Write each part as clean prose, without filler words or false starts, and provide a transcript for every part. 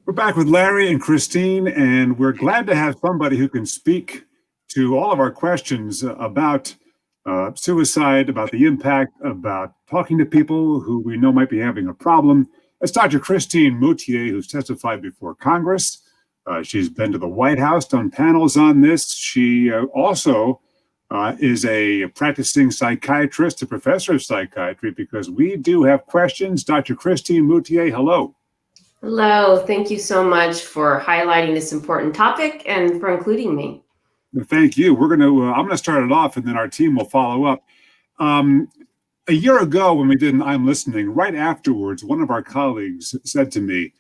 We're back with Larry and Christine, and we're glad to have somebody who can speak to all of our questions about suicide, about the impact, about talking to people who we know might be having a problem. That's Dr. Christine Moutier, who's testified before Congress. She's been to the White House, done panels on this. She also is a practicing psychiatrist, a professor of psychiatry, because we do have questions. Dr. Christine Moutier, hello. Hello, thank you so much for highlighting this important topic and for including me. Thank you. I'm going to start it off and then our team will follow up. A year ago when we did an I'm Listening, right afterwards, one of our colleagues said to me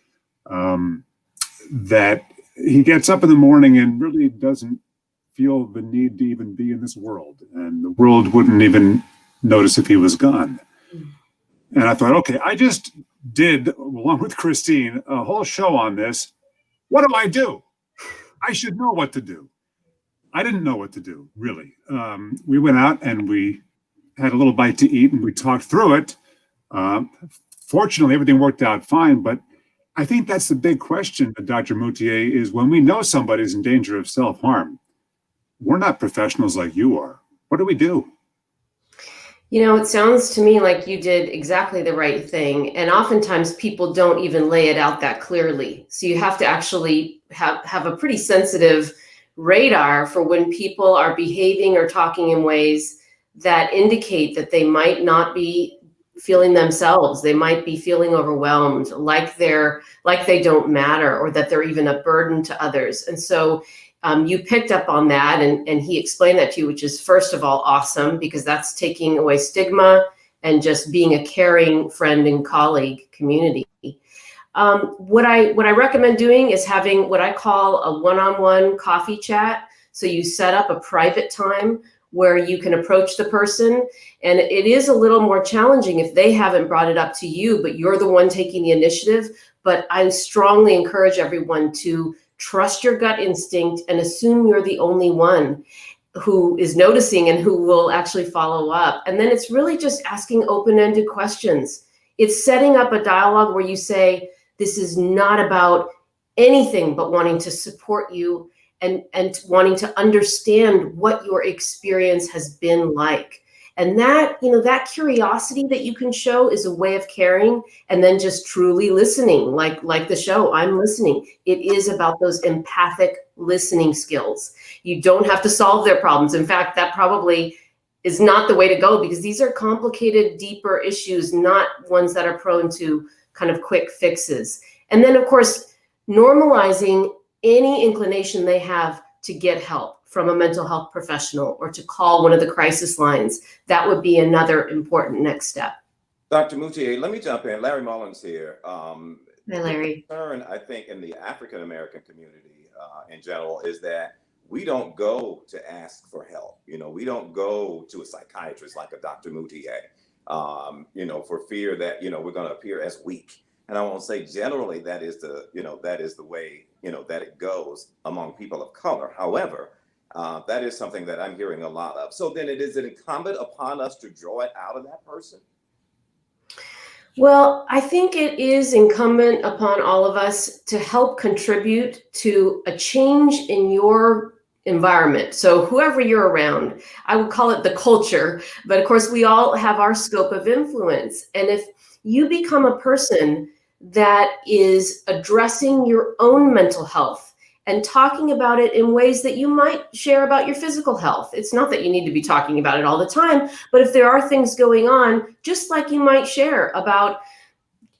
that he gets up in the morning and really doesn't feel the need to even be in this world. And the world wouldn't even notice if he was gone. And I thought, okay, I just did, along with Christine, a whole show on this. What do? I should know what to do. I didn't know what to do, really. We went out and we had a little bite to eat and we talked through it. Fortunately, everything worked out fine, but I think that's the big question, Dr. Moutier, is when we know somebody's in danger of self-harm, we're not professionals like you are. What do we do? You know, it sounds to me like you did exactly the right thing. And oftentimes people don't even lay it out that clearly. So you have to actually have a pretty sensitive radar for when people are behaving or talking in ways that indicate that they might not be feeling themselves. They might be feeling overwhelmed, like they don't matter, or that they're even a burden to others. And so you picked up on that and he explained that to you, which is first of all awesome, because that's taking away stigma and just being a caring friend and colleague community. What I recommend doing is having what I call a one-on-one coffee chat. So you set up a private time where you can approach the person. And it is a little more challenging if they haven't brought it up to you, but you're the one taking the initiative. But I strongly encourage everyone to trust your gut instinct and assume you're the only one who is noticing and who will actually follow up. And then it's really just asking open-ended questions. It's setting up a dialogue where you say, this is not about anything but wanting to support you and wanting to understand what your experience has been like. And that, that curiosity that you can show is a way of caring, and then just truly listening, like the show, I'm Listening. It is about those empathic listening skills. You don't have to solve their problems. In fact, that probably is not the way to go, because these are complicated, deeper issues, not ones that are prone to kind of quick fixes. And then, of course, normalizing any inclination they have to get help from a mental health professional or to call one of the crisis lines. That would be another important next step. Dr. Moutier, let me jump in. Larry Mullins here. Hi, Larry. The concern, I think, in the African-American community in general is that we don't go to ask for help. We don't go to a psychiatrist like a Dr. Moutier, for fear that, we're going to appear as weak. And I won't say generally that is the way, that it goes among people of color. However, that is something that I'm hearing a lot of. So then is it incumbent upon us to draw it out of that person? Well, I think it is incumbent upon all of us to help contribute to a change in your environment. So whoever you're around, I would call it the culture, but of course we all have our scope of influence. And if you become a person that is addressing your own mental health and talking about it in ways that you might share about your physical health. It's not that you need to be talking about it all the time, but if there are things going on, just like you might share about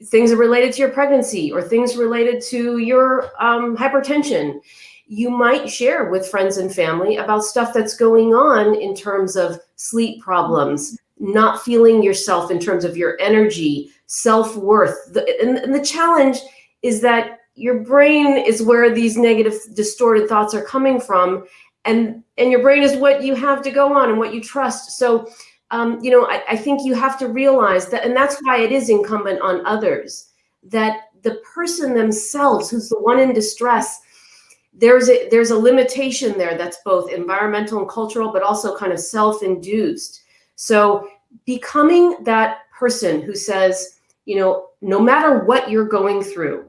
things related to your pregnancy or things related to your hypertension, you might share with friends and family about stuff that's going on in terms of sleep problems, not feeling yourself in terms of your energy, self-worth. And the challenge is that your brain is where these negative, distorted thoughts are coming from. And your brain is what you have to go on and what you trust. So, I think you have to realize that, and that's why it is incumbent on others, that the person themselves, who's the one in distress, there's a limitation there that's both environmental and cultural, but also kind of self-induced. So becoming that person who says, no matter what you're going through,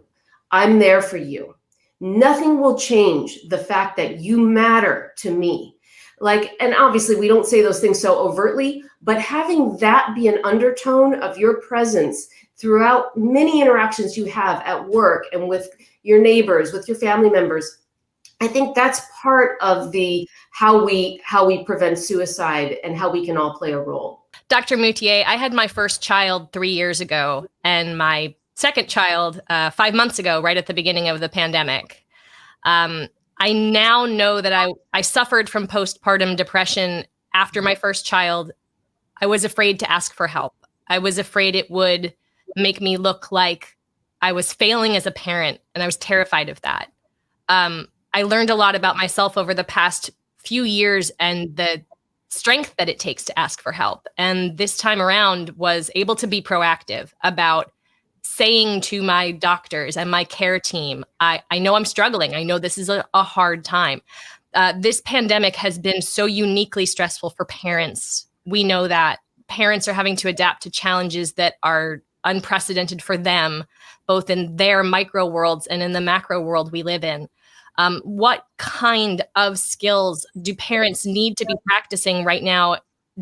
I'm there for you. Nothing will change the fact that you matter to me. Like, and obviously we don't say those things so overtly, but having that be an undertone of your presence throughout many interactions you have at work and with your neighbors, with your family members, I think that's part of the how we prevent suicide and how we can all play a role. Dr. Moutier, I had my first child 3 years ago and my second child 5 months ago, right at the beginning of the pandemic. I now know that I suffered from postpartum depression after my first child. I was afraid to ask for help. I was afraid it would make me look like I was failing as a parent, and I was terrified of that. I learned a lot about myself over the past few years and the strength that it takes to ask for help. And this time around was able to be proactive about saying to my doctors and my care team, I know I'm struggling. I know this is a hard time. This pandemic has been so uniquely stressful for parents. We know that parents are having to adapt to challenges that are unprecedented for them, both in their micro worlds and in the macro world we live in. What kind of skills do parents need to be practicing right now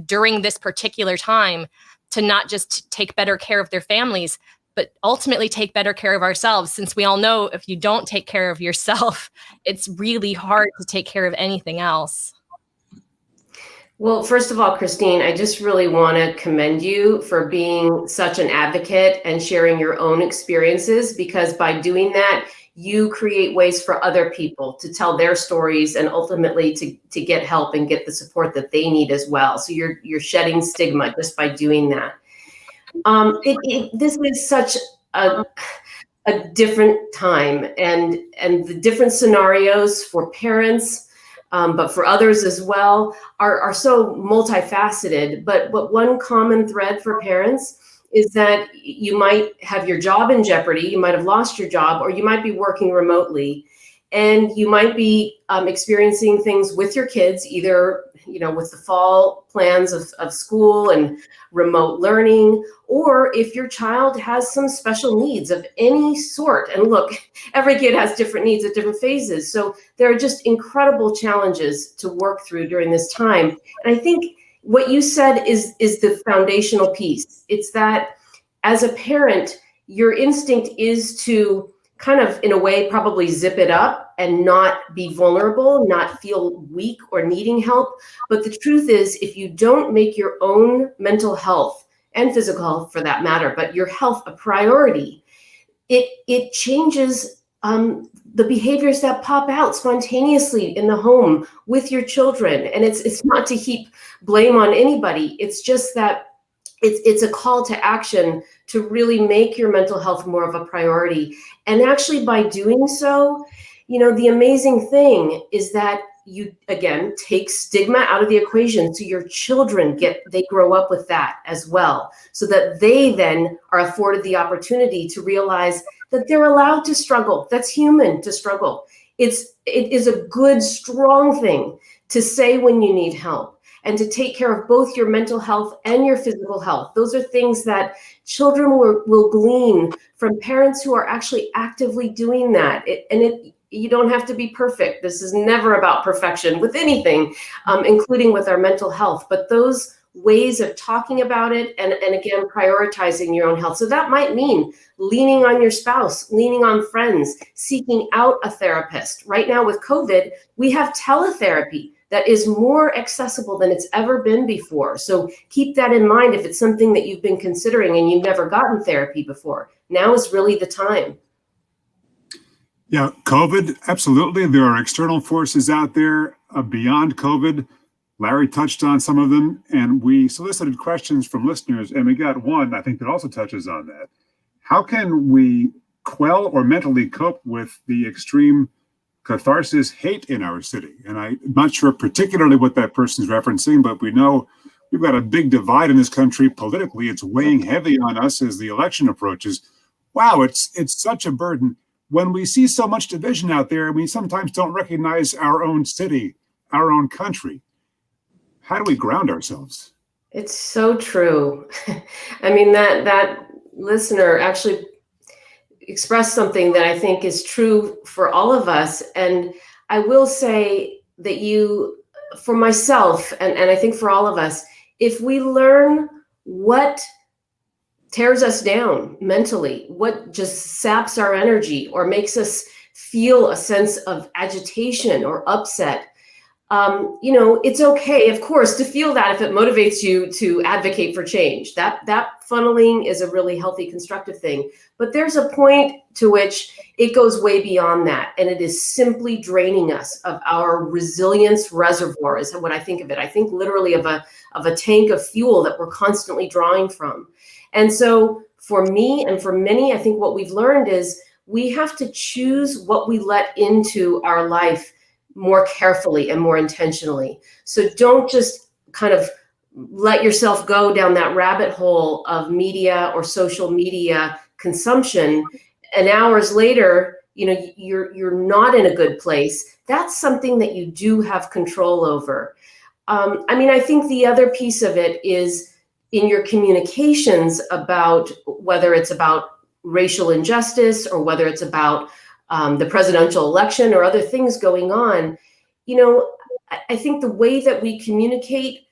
during this particular time to not just take better care of their families, but ultimately take better care of ourselves? Since we all know if you don't take care of yourself, it's really hard to take care of anything else. Well, first of all, Christine, I just really want to commend you for being such an advocate and sharing your own experiences, because by doing that, you create ways for other people to tell their stories and ultimately to get help and get the support that they need as well. So you're shedding stigma just by doing that. This is such a different time, and the different scenarios for parents, but for others as well, are so multifaceted. But one common thread for parents is that you might have your job in jeopardy, you might have lost your job, or you might be working remotely, and you might be experiencing things with your kids, either with the fall plans of school and remote learning, or if your child has some special needs of any sort. And look, every kid has different needs at different phases. So there are just incredible challenges to work through during this time. And I think what you said is the foundational piece. It's that as a parent, your instinct is to kind of, in a way, probably zip it up and not be vulnerable, not feel weak or needing help. But the truth is, if you don't make your own mental health and physical health for that matter, but your health a priority, it changes the behaviors that pop out spontaneously in the home with your children. And it's not to heap blame on anybody. It's just that it's a call to action to really make your mental health more of a priority. And actually by doing so, the amazing thing is that you, again, take stigma out of the equation. So your children they grow up with that as well, so that they then are afforded the opportunity to realize that they're allowed to struggle. That's human to struggle. It is a good, strong thing to say when you need help, and to take care of both your mental health and your physical health. Those are things that children will glean from parents who are actually actively doing that. You don't have to be perfect. This is never about perfection with anything, including with our mental health. But those ways of talking about it and again, prioritizing your own health. So that might mean leaning on your spouse, leaning on friends, seeking out a therapist. Right now with COVID, we have teletherapy that is more accessible than it's ever been before. So keep that in mind if it's something that you've been considering and you've never gotten therapy before. Now is really the time. Yeah, COVID, absolutely. There are external forces out there beyond COVID. Larry touched on some of them, and we solicited questions from listeners, and we got one, I think, that also touches on that. How can we quell or mentally cope with the extreme catharsis hate in our city? And I'm not sure particularly what that person's referencing, but we know we've got a big divide in this country politically. It's weighing heavy on us as the election approaches. Wow, it's such a burden. When we see so much division out there, we sometimes don't recognize our own city, our own country. How do we ground ourselves? It's so true. I mean, that listener actually express something that I think is true for all of us. And I will say that for myself, and I think for all of us, if we learn what tears us down mentally, what just saps our energy or makes us feel a sense of agitation or upset, it's okay, of course, to feel that if it motivates you to advocate for change. That funneling is a really healthy, constructive thing. But there's a point to which it goes way beyond that, and it is simply draining us of our resilience reservoir, is what I think of it. I think literally of a tank of fuel that we're constantly drawing from. And so for me and for many, I think what we've learned is we have to choose what we let into our life more carefully and more intentionally. So don't just kind of let yourself go down that rabbit hole of media or social media consumption, and hours later, you're not in a good place. That's something that you do have control over. I think the other piece of it is in your communications about whether it's about racial injustice or whether it's about the presidential election or other things going on. I think the way that we communicate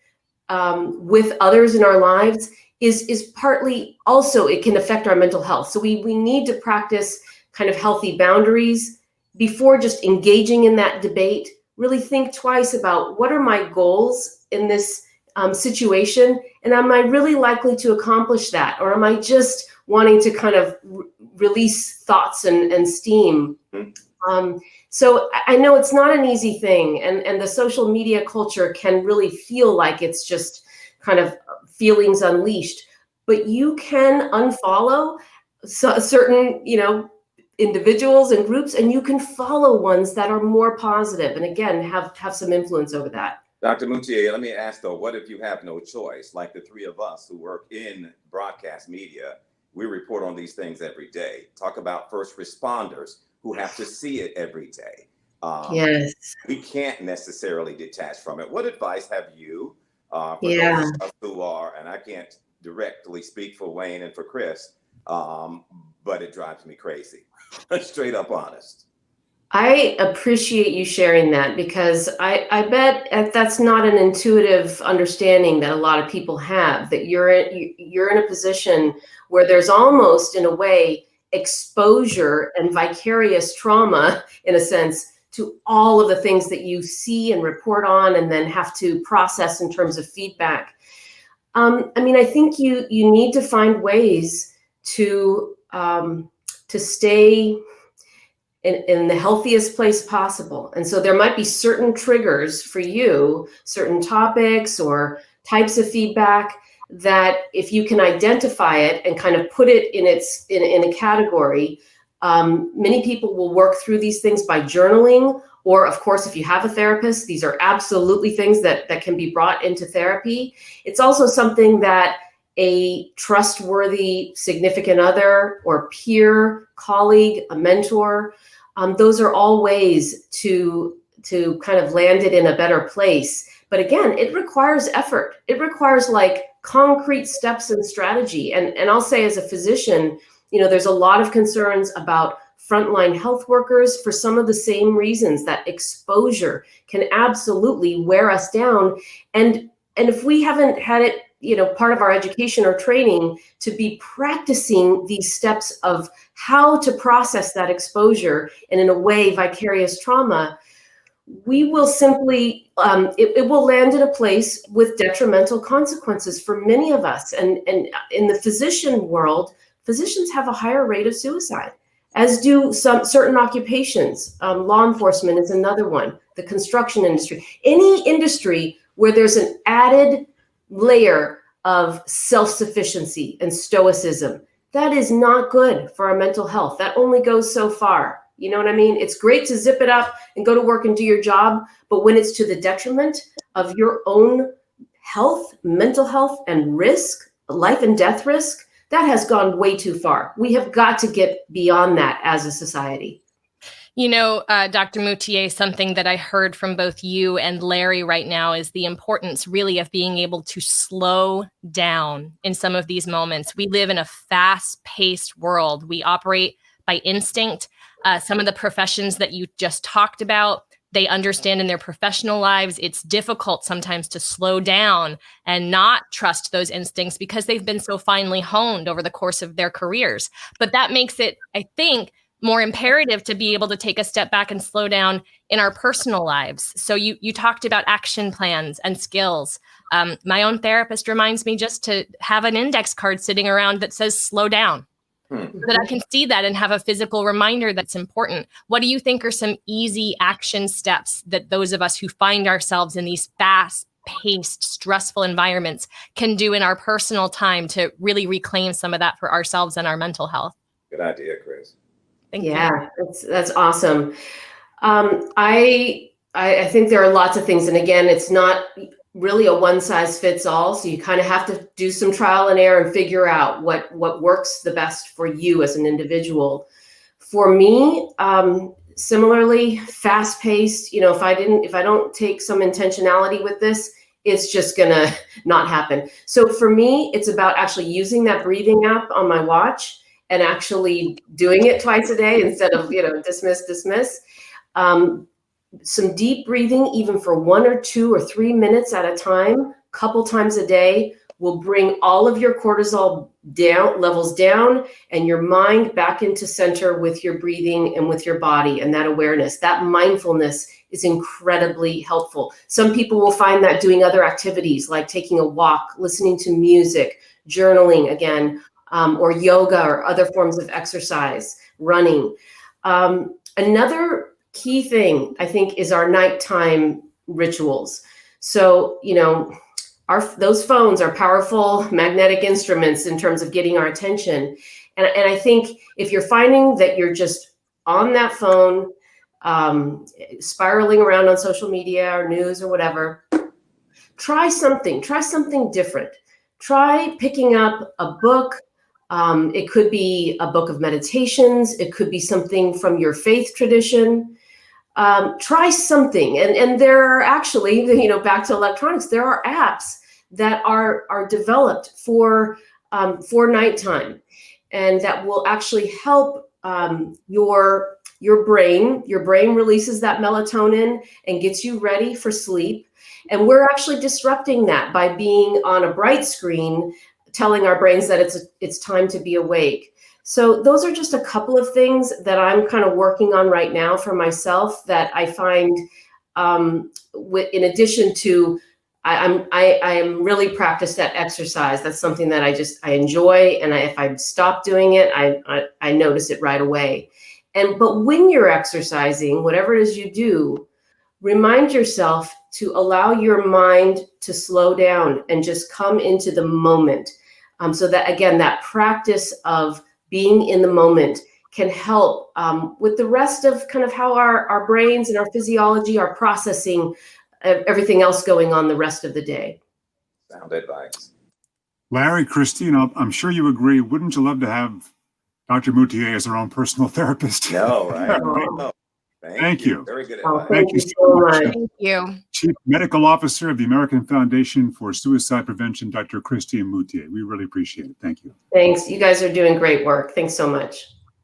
with others in our lives is partly also, it can affect our mental health. So we need to practice kind of healthy boundaries before just engaging in that debate. Really think twice about what are my goals in this situation, and am I really likely to accomplish that, or am I just wanting to kind of release thoughts and steam? So I know it's not an easy thing, and the social media culture can really feel like it's just kind of feelings unleashed, but you can unfollow certain, individuals and groups, and you can follow ones that are more positive, and again, have some influence over that. Dr. Moutier, let me ask though, what if you have no choice? Like the three of us who work in broadcast media, we report on these things every day. Talk about first responders who have to see it every day. Yes. We can't necessarily detach from it. What advice have you for Yeah. those of us who are, and I can't directly speak for Wayne and for Chris, but it drives me crazy. Straight up honest. I appreciate you sharing that, because I bet that's not an intuitive understanding that a lot of people have, that you're in a position where there's almost, in a way, exposure and vicarious trauma, in a sense, to all of the things that you see and report on and then have to process in terms of feedback. I think you need to find ways to stay in the healthiest place possible. And so there might be certain triggers for you, certain topics or types of feedback, that if you can identify it and kind of put it in a category, many people will work through these things by journaling, or of course, if you have a therapist, these are absolutely things that can be brought into therapy. It's also something that a trustworthy significant other or peer, colleague, a mentor, those are all ways to kind of land it in a better place. But again, it requires effort. It requires like concrete steps and strategy. And I'll say, as a physician, there's a lot of concerns about frontline health workers for some of the same reasons, that exposure can absolutely wear us down. And if we haven't had it, part of our education or training to be practicing these steps of how to process that exposure and, in a way, vicarious trauma, we will simply, it will land in a place with detrimental consequences for many of us. And in the physician world, physicians have a higher rate of suicide, as do some certain occupations. Law enforcement is another one, the construction industry, any industry where there's an added layer of self-sufficiency and stoicism. That is not good for our mental health. That only goes so far. You know what I mean? It's great to zip it up and go to work and do your job, but when it's to the detriment of your own health, mental health, and risk, life and death risk, that has gone way too far. We have got to get beyond that as a society. Dr. Moutier, something that I heard from both you and Larry right now is the importance really of being able to slow down in some of these moments. We live in a fast-paced world. We operate by instinct. Some of the professions that you just talked about, they understand in their professional lives, it's difficult sometimes to slow down and not trust those instincts because they've been so finely honed over the course of their careers. But that makes it, I think, more imperative to be able to take a step back and slow down in our personal lives. So you talked about action plans and skills. My own therapist reminds me just to have an index card sitting around that says slow down. So that I can see that and have a physical reminder that's important. What do you think are some easy action steps that those of us who find ourselves in these fast-paced, stressful environments can do in our personal time to really reclaim some of that for ourselves and our mental health? Good idea, Chris. Thank you. That's awesome. I think there are lots of things, and again, it's not really a one size fits all. So you kind of have to do some trial and error and figure out what works the best for you as an individual. For me, similarly, fast paced, if I don't take some intentionality with this, it's just gonna not happen. So for me, it's about actually using that breathing app on my watch and actually doing it twice a day instead of, dismiss. Some deep breathing, even for 1 or 2 or 3 minutes at a time, couple times a day, will bring all of your cortisol levels down and your mind back into center with your breathing and with your body and that awareness. That mindfulness is incredibly helpful. Some people will find that doing other activities like taking a walk, listening to music, journaling again, or yoga or other forms of exercise, running. Another key thing, I think, is our nighttime rituals. So, those phones are powerful magnetic instruments in terms of getting our attention. And I think if you're finding that you're just on that phone, spiraling around on social media or news or whatever, try something different. Try picking up a book. It could be a book of meditations. It could be something from your faith tradition. Try something. And there are actually, back to electronics, there are apps that are developed for nighttime and that will actually help your brain. Your brain releases that melatonin and gets you ready for sleep. And we're actually disrupting that by being on a bright screen, telling our brains that it's time to be awake. So those are just a couple of things that I'm kind of working on right now for myself that I find, in addition to, I am really practiced at exercise. That's something that I enjoy, and if I stop doing it, I notice it right away. But when you're exercising, whatever it is you do, remind yourself to allow your mind to slow down and just come into the moment. So that, again, that practice of being in the moment can help with the rest of kind of how our brains and our physiology are processing everything else going on the rest of the day. Sound advice. Larry, Christine, I'm sure you agree. Wouldn't you love to have Dr. Moutier as our own personal therapist? No, right? No. Thank you. Very good advice. Thank you so much. Thank you. Chief Medical Officer of the American Foundation for Suicide Prevention, Dr. Christine Moutier. We really appreciate it. Thank you. Thanks. You guys are doing great work. Thanks so much.